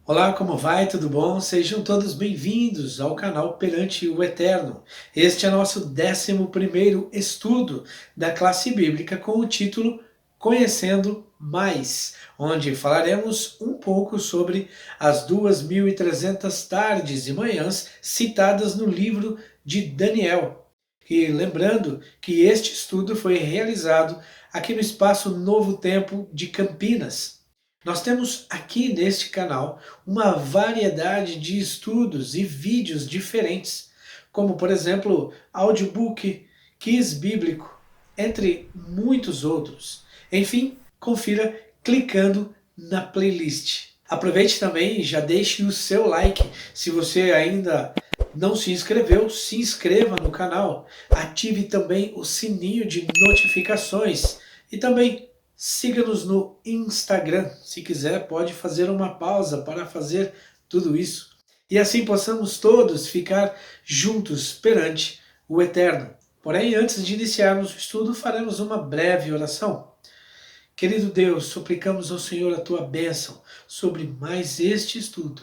Olá, como vai? Tudo bom? Sejam todos bem-vindos ao canal Perante o Eterno. Este é nosso 11º estudo da classe bíblica com o título Conhecendo Mais, onde falaremos um pouco sobre as 2.300 tardes e manhãs citadas no livro de Daniel. E lembrando que este estudo foi realizado aqui no Espaço Novo Tempo de Campinas. Nós temos aqui neste canal uma variedade de estudos e vídeos diferentes, como por exemplo, audiobook, quiz bíblico, entre muitos outros. Enfim, confira clicando na playlist. Aproveite também e já deixe o seu like. Se você ainda não se inscreveu, se inscreva no canal. Ative também o sininho de notificações e também siga-nos no Instagram. Se quiser, pode fazer uma pausa para fazer tudo isso. E assim possamos todos ficar juntos perante o Eterno. Porém, antes de iniciarmos o estudo, faremos uma breve oração. Querido Deus, suplicamos ao Senhor a tua bênção sobre mais este estudo.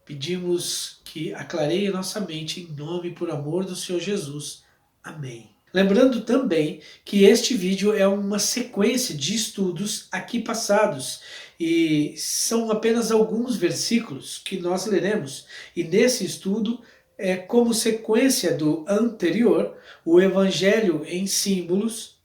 Pedimos que aclareie nossa mente em nome e por amor do Senhor Jesus. Amém. Lembrando também que este vídeo é uma sequência de estudos aqui passados e são apenas alguns versículos que nós leremos. E nesse estudo, como sequência do anterior, o Evangelho em Símbolos,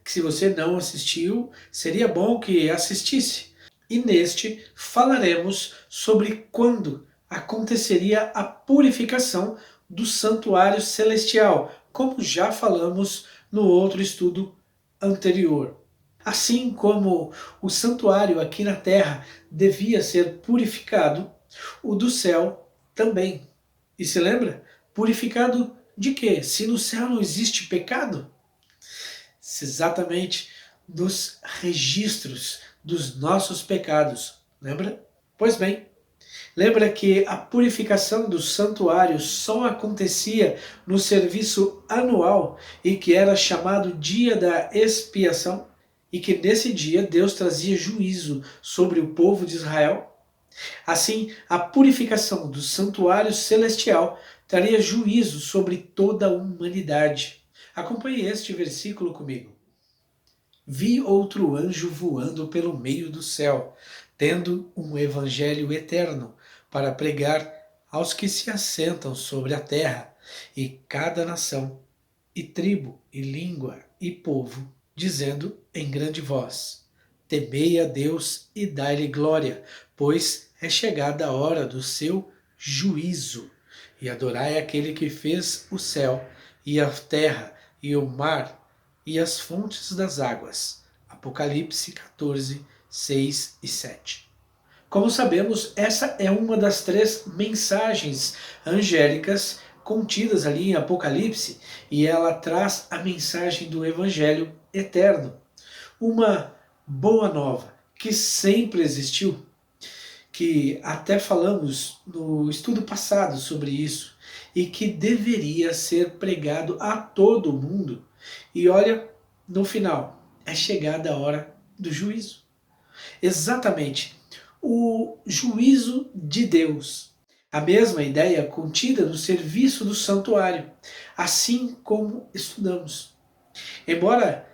que se você não assistiu, seria bom que assistisse. E neste falaremos sobre quando aconteceria a purificação do santuário celestial, como já falamos no outro estudo anterior. Assim como o santuário aqui na terra devia ser purificado, o do céu também. E se lembra? Purificado de quê? Se no céu não existe pecado? Exatamente dos registros dos nossos pecados. Lembra? Pois bem, lembra que a purificação do santuário só acontecia no serviço anual e que era chamado Dia da Expiação? E que nesse dia Deus trazia juízo sobre o povo de Israel? Assim, a purificação do santuário celestial traria juízo sobre toda a humanidade. Acompanhe este versículo comigo. Vi outro anjo voando pelo meio do céu, tendo um evangelho eterno para pregar aos que se assentam sobre a terra, e cada nação, e tribo, e língua, e povo, dizendo em grande voz: Temei a Deus e dai-lhe glória, pois é chegada a hora do seu juízo. E adorai aquele que fez o céu, e a terra, e o mar, e as fontes das águas. Apocalipse 14, 6 e 7. Como sabemos, essa é uma das 3 mensagens angélicas contidas ali em Apocalipse, e ela traz a mensagem do Evangelho eterno. Uma boa nova que sempre existiu, que até falamos no estudo passado sobre isso, e que deveria ser pregado a todo mundo. E olha, no final, é chegada a hora do juízo. Exatamente, o juízo de Deus. A mesma ideia contida no serviço do santuário, assim como estudamos. Embora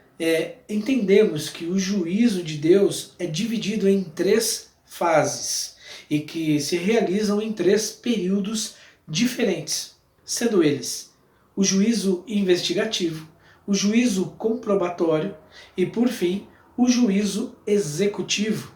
entendemos que o juízo de Deus é dividido em 3 fases e que se realizam em 3 períodos diferentes, sendo eles o juízo investigativo, o juízo comprobatório e, por fim, o juízo executivo.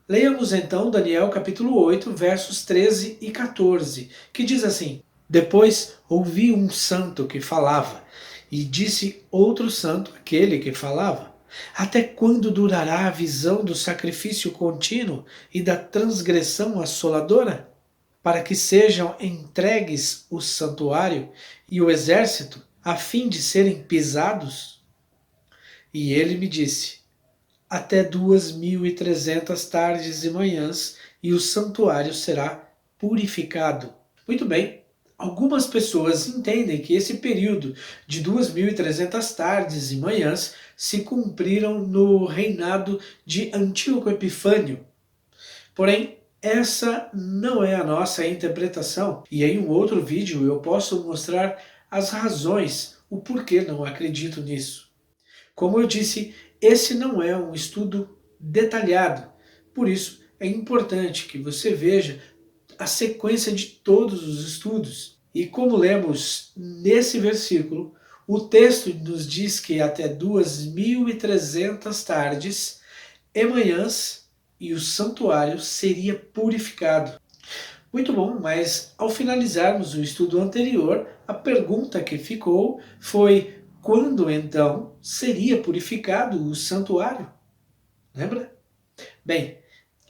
Leiamos então Daniel capítulo 8, versos 13 e 14, que diz assim: Depois ouvi um santo que falava, e disse outro santo, aquele que falava: Até quando durará a visão do sacrifício contínuo e da transgressão assoladora? Para que sejam entregues o santuário e o exército, a fim de serem pisados? E ele me disse: Até 2.300 tardes e manhãs, e o santuário será purificado. Muito bem, algumas pessoas entendem que esse período de 2.300 tardes e manhãs se cumpriram no reinado de Antíoco Epifânio. Porém, essa não é a nossa interpretação. E em um outro vídeo eu posso mostrar as razões, o porquê não acredito nisso. Como eu disse, esse não é um estudo detalhado, por isso é importante que você veja a sequência de todos os estudos. E como lemos nesse versículo, o texto nos diz que até 2.300 tardes e manhãs e o santuário seria purificado. Muito bom, mas ao finalizarmos o estudo anterior, a pergunta que ficou foi: quando então seria purificado o santuário? Lembra? Bem,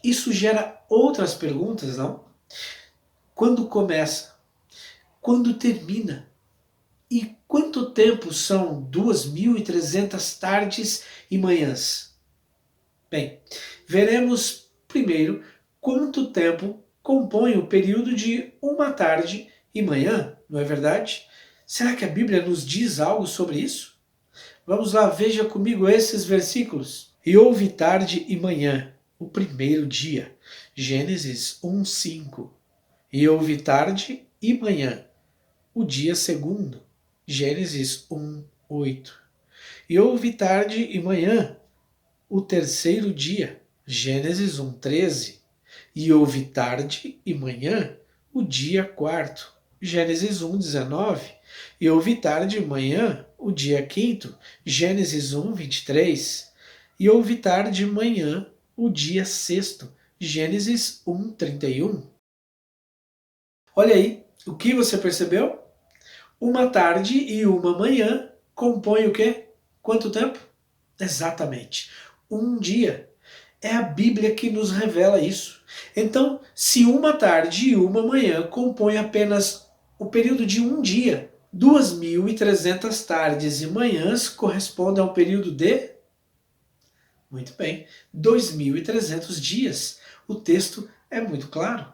isso gera outras perguntas, não? Quando começa? Quando termina? E quanto tempo são 2.300 tardes e manhãs? Bem, veremos primeiro quanto tempo compõe o período de uma tarde e manhã, não é verdade? Será que a Bíblia nos diz algo sobre isso? Vamos lá, veja comigo esses versículos. E houve tarde e manhã, o primeiro dia. Gênesis 1:5. E houve tarde e manhã, o dia segundo. Gênesis 1:8. E houve tarde e manhã, o terceiro dia. Gênesis 1:13. E houve tarde e manhã, o dia quarto. Gênesis 1:19. E houve tarde e manhã, o dia quinto. Gênesis 1:23. E houve tarde e manhã, o dia sexto. Gênesis 1:31. Olha aí, o que você percebeu? Uma tarde e uma manhã compõem o quê? Quanto tempo? Exatamente, um dia. É a Bíblia que nos revela isso. Então, se uma tarde e uma manhã compõem apenas o período de um dia, 2.300 tardes e manhãs correspondem ao período de, muito bem, 2.300 dias. O texto é muito claro.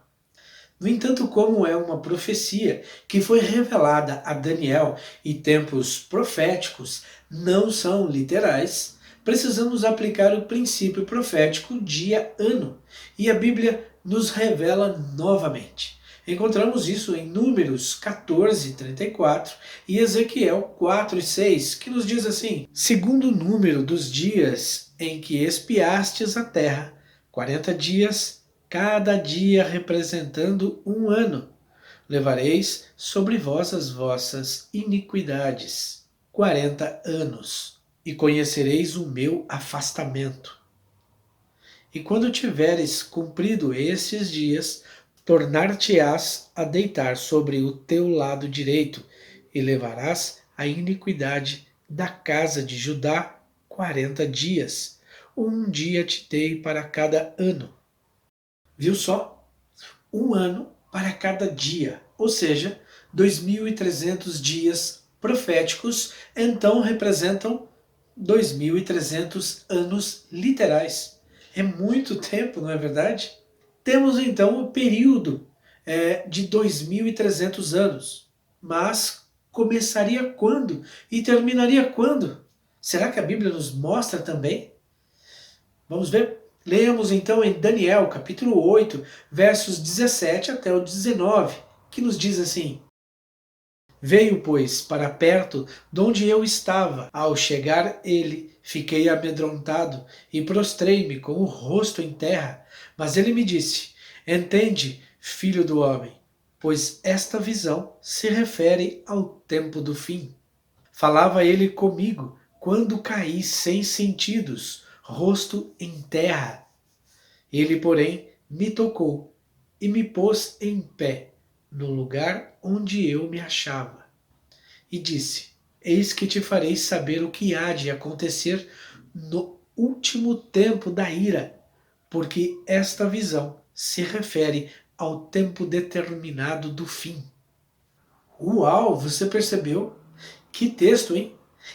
No entanto, como é uma profecia que foi revelada a Daniel e tempos proféticos não são literais, precisamos aplicar o princípio profético dia-ano. E a Bíblia nos revela novamente. Encontramos isso em Números 14:34 e Ezequiel 4:6, que nos diz assim: segundo o número dos dias em que espiastes a terra, 40 dias, cada dia representando um ano, levareis sobre vós as vossas iniquidades. 40 anos, e conhecereis o meu afastamento. E quando tiveres cumprido esses dias, tornar-te-ás a deitar sobre o teu lado direito, e levarás a iniquidade da casa de Judá 40 dias. Um dia te dei para cada ano. Viu só? Um ano para cada dia, ou seja, 2.300 dias proféticos, então representam 2.300 anos literais. É muito tempo, não é verdade? Temos então o período de 2.300 anos, mas começaria quando e terminaria quando? Será que a Bíblia nos mostra também? Vamos ver? Leamos então em Daniel, capítulo 8, versos 17 até o 19, que nos diz assim: veio, pois, para perto de onde eu estava. Ao chegar ele, fiquei amedrontado e prostrei-me com o rosto em terra. Mas ele me disse: entende, filho do homem, pois esta visão se refere ao tempo do fim. Falava ele comigo quando caí sem sentidos, rosto em terra. Ele, porém, me tocou e me pôs em pé no lugar onde eu me achava. E disse: eis que te farei saber o que há de acontecer no último tempo da ira, porque esta visão se refere ao tempo determinado do fim. Uau, você percebeu? Que texto, hein?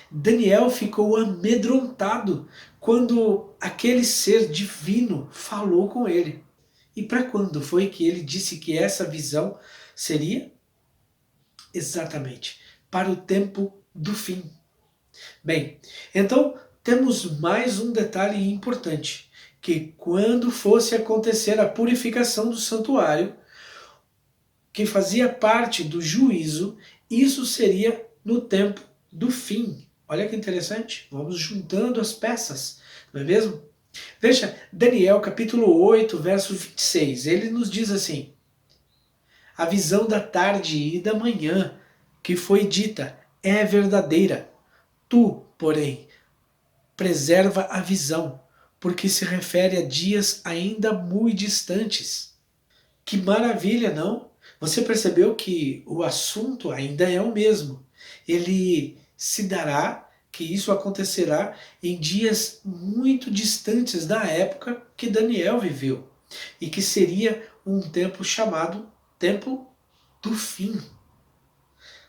Daniel ficou amedrontado quando aquele ser divino falou com ele. E para quando foi que ele disse que essa visão seria? Exatamente, para o tempo do fim. Bem, então temos mais um detalhe importante, que quando fosse acontecer a purificação do santuário, que fazia parte do juízo, isso seria no tempo do fim. Olha que interessante, vamos juntando as peças, não é mesmo? Veja, Daniel capítulo 8, verso 26, ele nos diz assim: a visão da tarde e da manhã que foi dita é verdadeira. Tu, porém, preserva a visão, porque se refere a dias ainda muito distantes. Que maravilha, não? Você percebeu que o assunto ainda é o mesmo. Ele se dará, que isso acontecerá em dias muito distantes da época que Daniel viveu, e que seria um tempo chamado tempo do fim.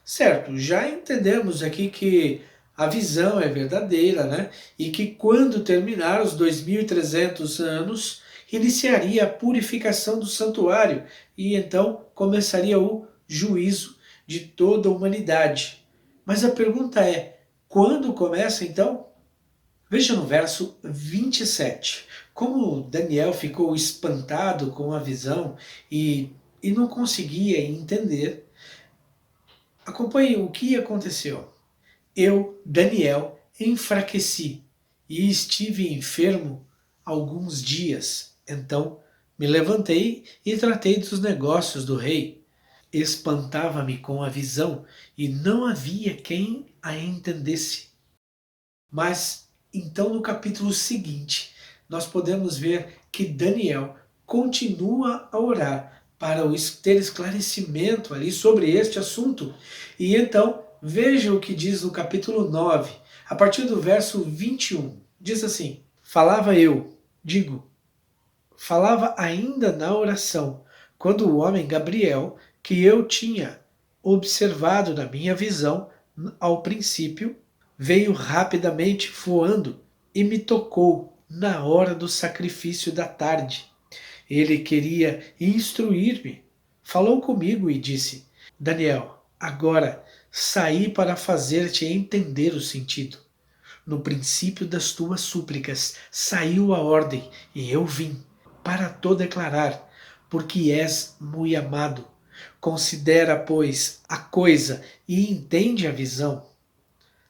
Certo, já entendemos aqui que a visão é verdadeira, né? E que quando terminar os 2300 anos, iniciaria a purificação do santuário e então começaria o juízo de toda a humanidade. Mas a pergunta é, quando começa então? Veja no verso 27. Como Daniel ficou espantado com a visão e não conseguia entender, acompanhe o que aconteceu. Eu, Daniel, enfraqueci e estive enfermo alguns dias. Então me levantei e tratei dos negócios do rei. Espantava-me com a visão e não havia quem a entendesse. Mas então no capítulo seguinte, nós podemos ver que Daniel continua a orar para ter esclarecimento ali sobre este assunto. E então, veja o que diz no capítulo 9, a partir do verso 21. Diz assim: falava ainda na oração, quando o homem Gabriel, que eu tinha observado na minha visão ao princípio, veio rapidamente voando e me tocou na hora do sacrifício da tarde. Ele queria instruir-me. Falou comigo e disse: Daniel, agora saí para fazer-te entender o sentido. No princípio das tuas súplicas saiu a ordem, e eu vim para te declarar, porque és muito amado. Considera, pois, a coisa e entende a visão.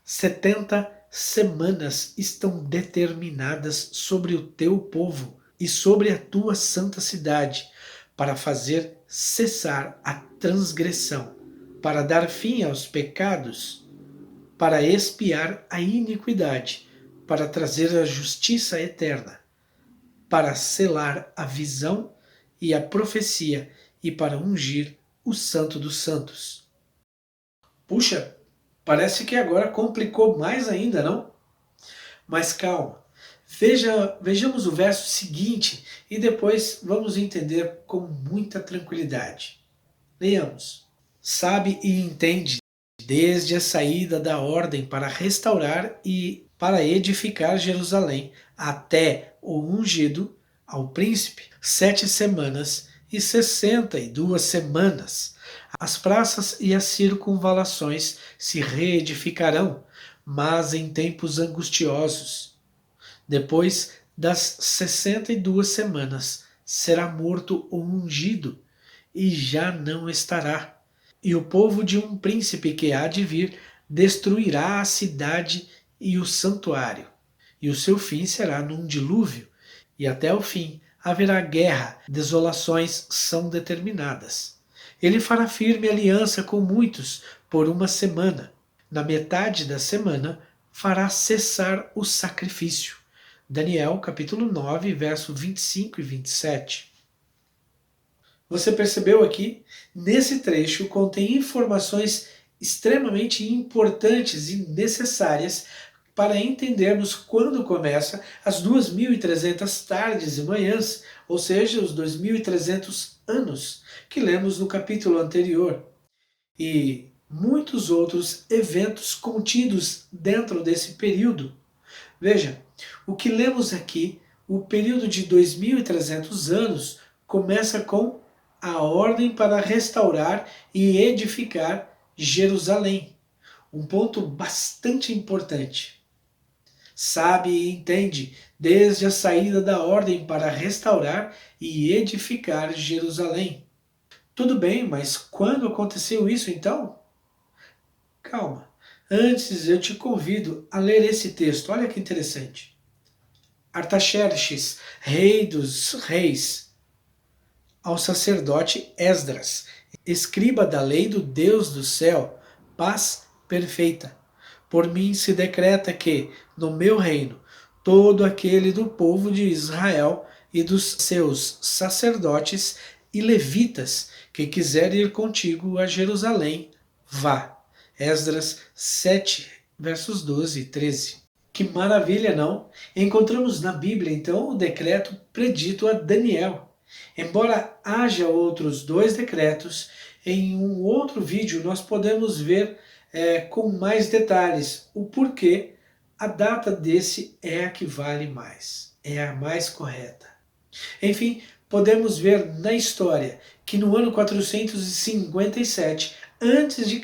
70 semanas estão determinadas sobre o teu povo e sobre a tua santa cidade, para fazer cessar a transgressão, para dar fim aos pecados, para expiar a iniquidade, para trazer a justiça eterna, para selar a visão e a profecia e para ungir o Santo dos Santos. Puxa, parece que agora complicou mais ainda, não? Mas calma. Vejamos o verso seguinte e depois vamos entender com muita tranquilidade. Leiamos. Sabe e entende desde a saída da ordem para restaurar e para edificar Jerusalém até o ungido ao príncipe, 7 semanas e 62 semanas. As praças e as circunvalações se reedificarão, mas em tempos angustiosos. Depois das 62 semanas será morto o ungido, e já não estará. E o povo de um príncipe que há de vir destruirá a cidade e o santuário, e o seu fim será num dilúvio, e até o fim haverá guerra, desolações são determinadas. Ele fará firme aliança com muitos por uma semana. Na metade da semana fará cessar o sacrifício. Daniel capítulo 9, verso 25 e 27. Você percebeu aqui? Nesse trecho contém informações extremamente importantes e necessárias para entendermos quando começa as 2300 tardes e manhãs, ou seja, os 2300 anos que lemos no capítulo anterior, e muitos outros eventos contidos dentro desse período. Veja, o que lemos aqui, o período de 2300 anos começa com a ordem para restaurar e edificar Jerusalém. Um ponto bastante importante. Sabe e entende desde a saída da ordem para restaurar e edificar Jerusalém. Tudo bem, mas quando aconteceu isso então? Calma. Antes eu te convido a ler esse texto. Olha que interessante. Artaxerxes, rei dos reis, ao sacerdote Esdras, escriba da lei do Deus do céu, paz perfeita. Por mim se decreta que, no meu reino, todo aquele do povo de Israel e dos seus sacerdotes e levitas que quiser ir contigo a Jerusalém, vá. Esdras 7, versos 12 e 13. Que maravilha, não? Encontramos na Bíblia, então, o decreto predito a Daniel. Embora haja outros dois decretos, em um outro vídeo nós podemos ver com mais detalhes o porquê a data desse é a que vale mais, é a mais correta. Enfim, podemos ver na história que no ano 457 a.C.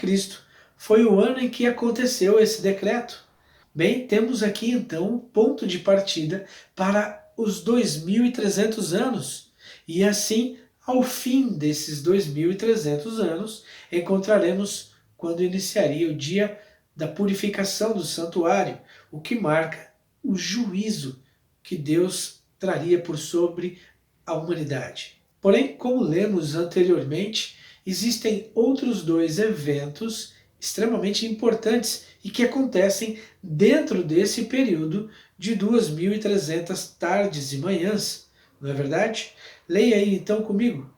foi o ano em que aconteceu esse decreto. Bem, temos aqui então o ponto de partida para os 2300 anos. E assim, ao fim desses 2300 anos, encontraremos quando iniciaria o dia da purificação do santuário, o que marca o juízo que Deus traria por sobre a humanidade. Porém, como lemos anteriormente, existem outros dois eventos extremamente importantes e que acontecem dentro desse período de 2300 tardes e manhãs, não é verdade? Leia aí então comigo.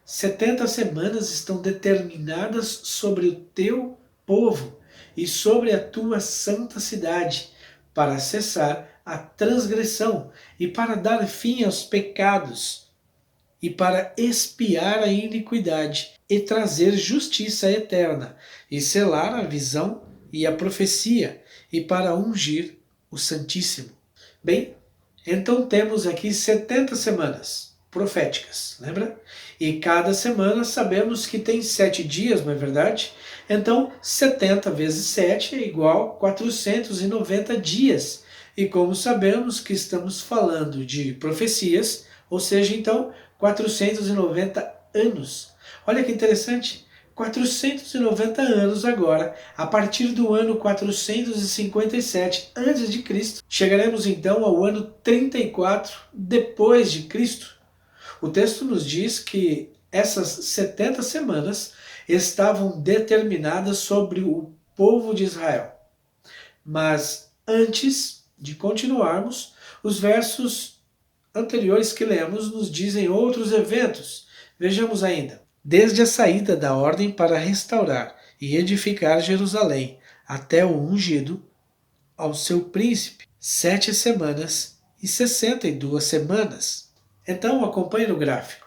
70 semanas estão determinadas sobre o teu povo e sobre a tua santa cidade, para cessar a transgressão e para dar fim aos pecados, e para expiar a iniquidade e trazer justiça eterna, e selar a visão e a profecia, e para ungir o Santíssimo. Bem, então temos aqui 70 semanas proféticas, lembra? E cada semana sabemos que tem 7 dias, não é verdade? Então 70 vezes 7 é igual a 490 dias. E como sabemos que estamos falando de profecias, ou seja, então 490 anos. Olha que interessante, 490 anos agora, a partir do ano 457 a.C., chegaremos então ao ano 34 depois de Cristo. O texto nos diz que essas 70 semanas estavam determinadas sobre o povo de Israel. Mas antes de continuarmos, os versos anteriores que lemos nos dizem outros eventos. Vejamos ainda. Desde a saída da ordem para restaurar e edificar Jerusalém até o ungido ao seu príncipe, 7 semanas e 62 semanas. Então acompanhe no gráfico.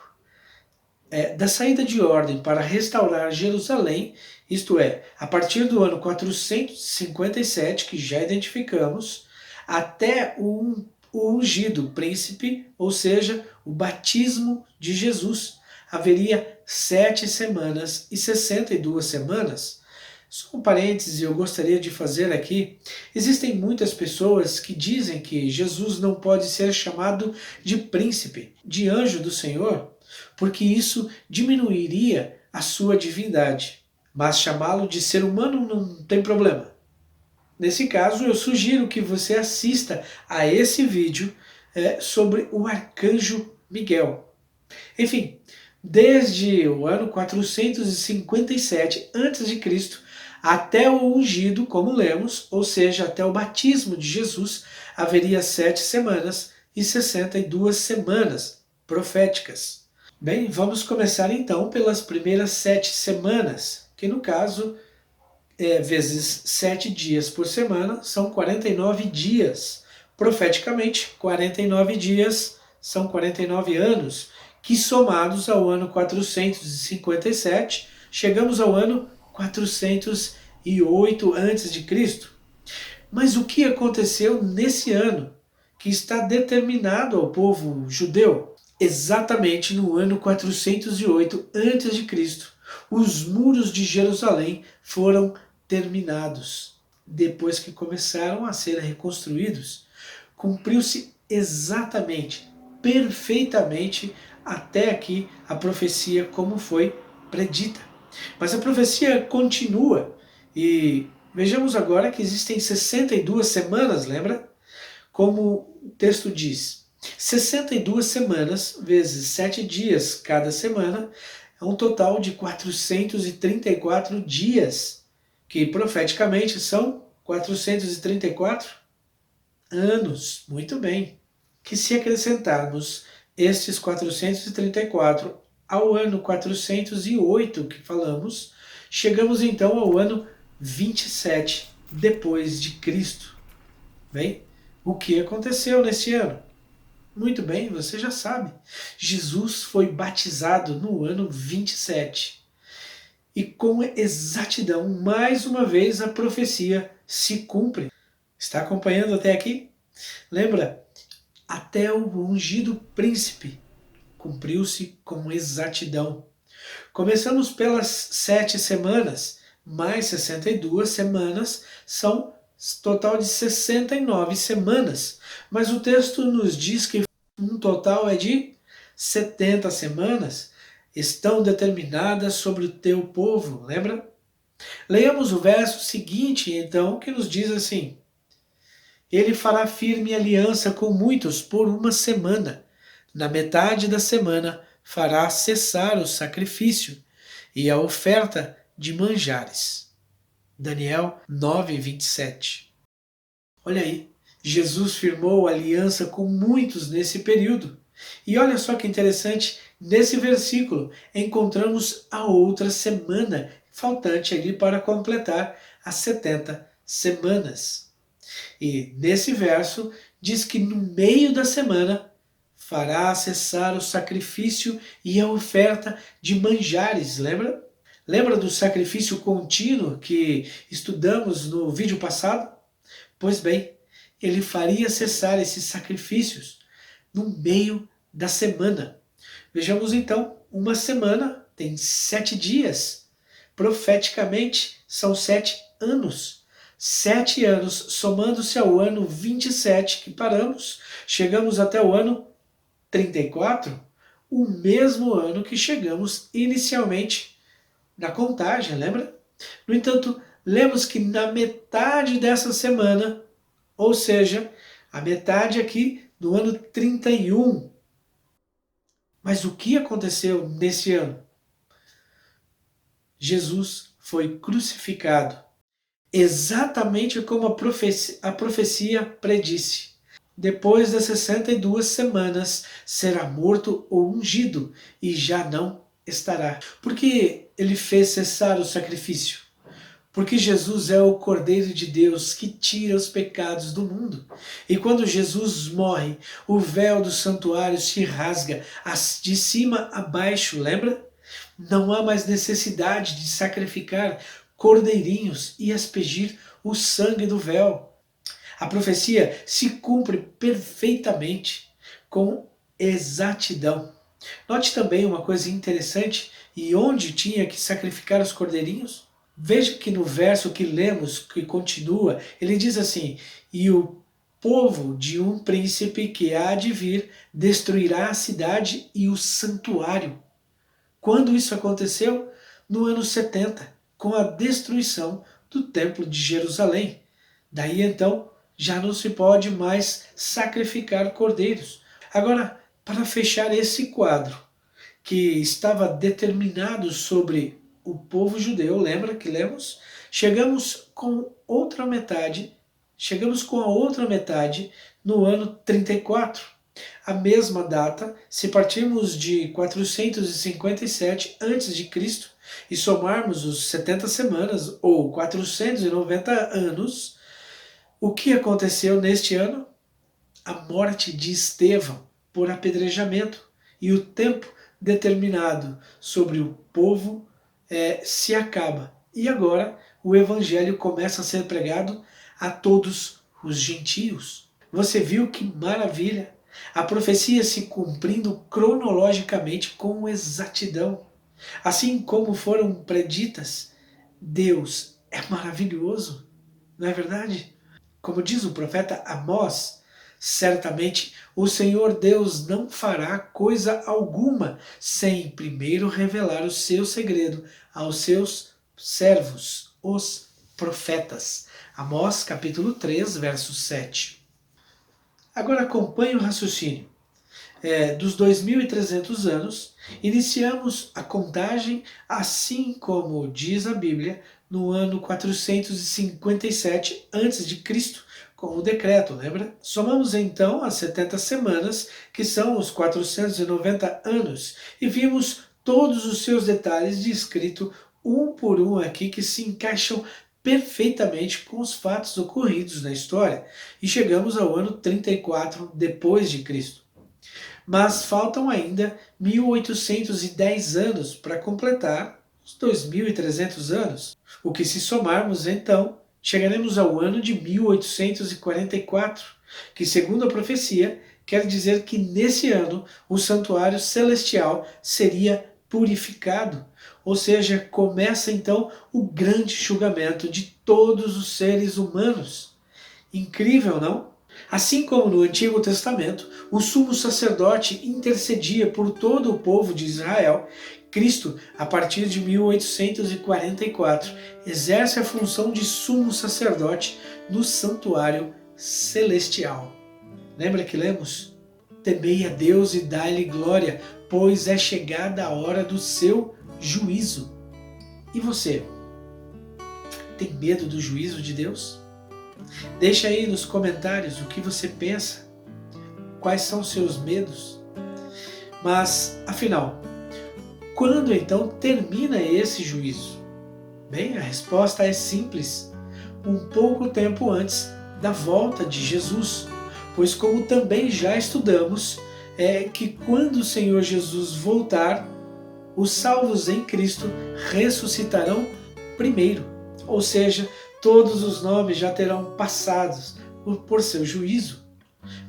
Da saída de ordem para restaurar Jerusalém, isto é, a partir do ano 457, que já identificamos, até o ungido príncipe, ou seja, o batismo de Jesus, haveria 7 semanas e 62 semanas. Só um parêntese eu gostaria de fazer aqui. Existem muitas pessoas que dizem que Jesus não pode ser chamado de príncipe, de anjo do Senhor, porque isso diminuiria a sua divindade. Mas chamá-lo de ser humano não tem problema. Nesse caso, eu sugiro que você assista a esse vídeo sobre o arcanjo Miguel. Enfim, desde o ano 457 a.C. até o ungido, como lemos, ou seja, até o batismo de Jesus, haveria 7 semanas e 62 semanas proféticas. Bem, vamos começar então pelas primeiras 7 semanas, que no caso, vezes 7 dias por semana, são 49 dias. Profeticamente, 49 dias são 49 anos, que somados ao ano 457, chegamos ao ano 408 a.C. Mas o que aconteceu nesse ano, que está determinado ao povo judeu? Exatamente no ano 408 a.C., os muros de Jerusalém foram terminados. Depois que começaram a ser reconstruídos, cumpriu-se exatamente, perfeitamente até aqui a profecia como foi predita. Mas a profecia continua e vejamos agora que existem 62 semanas, lembra? Como o texto diz, 62 semanas vezes 7 dias cada semana é um total de 434 dias, que profeticamente são 434 anos. Muito bem. Que se acrescentarmos estes 434 ao ano 408 que falamos, chegamos então ao ano 27 depois de Cristo. Bem, o que aconteceu nesse ano? Muito bem, você já sabe. Jesus foi batizado no ano 27. E com exatidão, mais uma vez, a profecia se cumpre. Está acompanhando até aqui? Lembra? Até o ungido príncipe cumpriu-se com exatidão. Começamos pelas 7 semanas, mais 62 semanas, são total de 69 semanas. Mas o texto nos diz que um total é de 70 semanas estão determinadas sobre o teu povo, lembra? Leiamos o verso seguinte, então, que nos diz assim: Ele fará firme aliança com muitos por uma semana. Na metade da semana fará cessar o sacrifício e a oferta de manjares. Daniel 9:27. Olha aí, Jesus firmou aliança com muitos nesse período. E olha só que interessante, nesse versículo encontramos a outra semana faltante ali para completar as 70 semanas. E nesse verso diz que no meio da semana fará cessar o sacrifício e a oferta de manjares, lembra? Lembra do sacrifício contínuo que estudamos no vídeo passado? Pois bem, ele faria cessar esses sacrifícios no meio da semana. Vejamos então, uma semana tem 7 dias. Profeticamente, são 7 anos. 7 anos, somando-se ao ano 27 que paramos, chegamos até o ano 34, o mesmo ano que chegamos inicialmente na contagem, lembra? No entanto, lemos que na metade dessa semana, ou seja, a metade aqui do ano 31. Mas o que aconteceu nesse ano? Jesus foi crucificado, exatamente como a profecia predisse. Depois das 62 semanas, será morto ou ungido, e já não estará. Porque ele fez cessar o sacrifício? Porque Jesus é o Cordeiro de Deus que tira os pecados do mundo. E quando Jesus morre, o véu do santuário se rasga de cima a baixo, lembra? Não há mais necessidade de sacrificar cordeirinhos e aspergir o sangue do véu. A profecia se cumpre perfeitamente, com exatidão. Note também uma coisa interessante, e onde tinha que sacrificar os cordeirinhos? Veja que no verso que lemos, que continua, ele diz assim: e o povo de um príncipe que há de vir destruirá a cidade e o santuário. Quando isso aconteceu? No ano 70, com a destruição do templo de Jerusalém. Daí então, já não se pode mais sacrificar cordeiros. Agora, para fechar esse quadro, que estava determinado sobre o povo judeu, lembra que lemos? Chegamos com a outra metade no ano 34. A mesma data, se partirmos de 457 a.C. e somarmos os 70 semanas, ou 490 anos, o que aconteceu neste ano? A morte de Estevão por apedrejamento, e o tempo determinado sobre o povo se acaba. E agora o evangelho começa a ser pregado a todos os gentios. Você viu que maravilha? A profecia se cumprindo cronologicamente com exatidão. Assim como foram preditas, Deus é maravilhoso, não é verdade? Como diz o profeta Amós, Certamente o Senhor Deus não fará coisa alguma sem primeiro revelar o seu segredo aos seus servos, os profetas. Amós capítulo 3, verso 7. Agora acompanhe o raciocínio. Dos 2.300 anos, iniciamos a contagem, assim como diz a Bíblia, no ano 457 a.C., com o decreto, lembra? Somamos então as 70 semanas, que são os 490 anos, e vimos todos os seus detalhes descritos um por um aqui, que se encaixam perfeitamente com os fatos ocorridos na história, e chegamos ao ano 34 depois de Cristo. Mas faltam ainda 1810 anos para completar os 2.300 anos, o que, se somarmos então, chegaremos ao ano de 1844, que, segundo a profecia, quer dizer que nesse ano o santuário celestial seria purificado, ou seja, começa então o grande julgamento de todos os seres humanos. Incrível, não? Assim como no Antigo Testamento, o sumo sacerdote intercedia por todo o povo de Israel, Cristo, a partir de 1844, exerce a função de sumo sacerdote no santuário celestial. Lembra que lemos? Temei a Deus e dai-lhe glória, pois é chegada a hora do seu juízo. E você? Tem medo do juízo de Deus? Deixa aí nos comentários o que você pensa, quais são seus medos. Mas, afinal, quando então termina esse juízo? Bem, a resposta é simples: um pouco tempo antes da volta de Jesus, pois, como também já estudamos, que quando o Senhor Jesus voltar, os salvos em Cristo ressuscitarão primeiro, ou seja, todos os nomes já terão passado por seu juízo.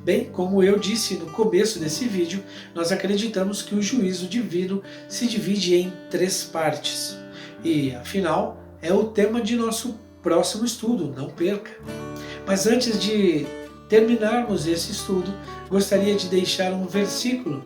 Bem, como eu disse no começo desse vídeo, nós acreditamos que o juízo divino se divide em 3 partes. E, afinal, é o tema de nosso próximo estudo, não perca! Mas antes de terminarmos esse estudo, gostaria de deixar um versículo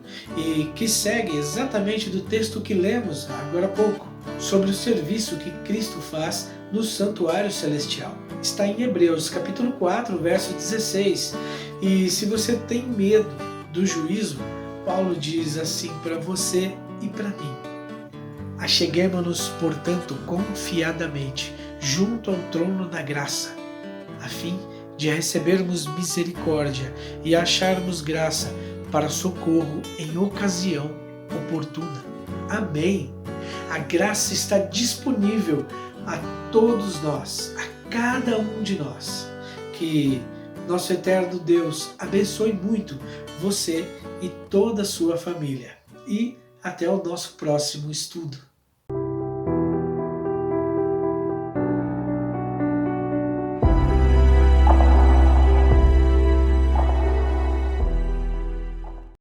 que segue exatamente do texto que lemos agora há pouco, sobre o serviço que Cristo faz no santuário celestial. Está em Hebreus capítulo 4, verso 16. E se você tem medo do juízo, Paulo diz assim para você e para mim: acheguemo-nos, portanto, confiadamente junto ao trono da graça, a fim de recebermos misericórdia e acharmos graça para socorro em ocasião oportuna. Amém! A graça está disponível a todos nós, a cada um de nós. Que nosso eterno Deus abençoe muito você e toda a sua família. E até o nosso próximo estudo.